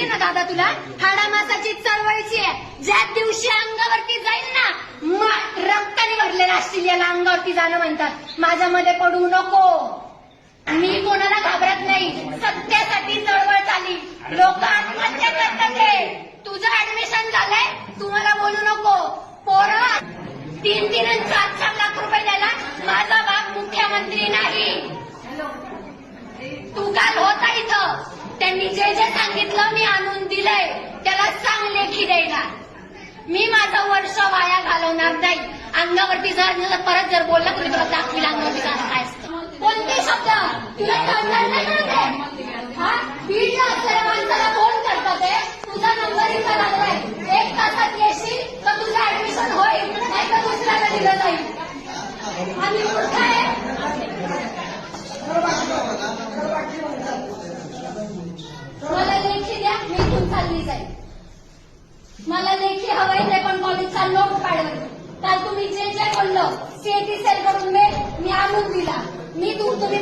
माहितीये ना दादा तुला, हाडामासाची चळवळीची आहे. ज्या दिवशी अंगावरती जाईल ना, रक्ताने भरलेला असतील याला अंगावरती जाणं म्हणतात. माझ्यामध्ये पडू नको. मी कोणाला घाबरत नाही. सत्यासाठी चळवळ चालली. लोक आत्महत्या करतात. तुझं ऍडमिशन झालंय, तुम्हाला बोलू नको. पोरं 3-3 आणि 4-4 लाख रुपये द्यायला माझा बाप मुख्यमंत्री नाही. तू काल होता इथं, त्यांनी जे जे सांगितलं मी आणून दिलंय. त्याला सांग लेखी द्यायला. मी माझं वर्ष वाया घालवणार नाही. अंगावरती जर परत जर बोलला तरी तुला दाखवील अंगावरती जाणं काय असतं. कोणते शब्द तुला कळणार नाही ना? बीडला असलेल्या माणसाला फोन करतात. तुझा नंबर इथं लागलाय. 1 तासात येशील तर तुझं ऍडमिशन होईल, नाही तर दुसऱ्याला दिलं जाईल. आणि मूर्ख आहे. मला लेखी द्या, मी इथून चालली जाईल. मला लेखी हवंय, ते पण कॉलेजचा नोट काढेल. काल तुम्ही जे जे बोललो CAT सेल कडून मी आणून दिला. मी तुम्ही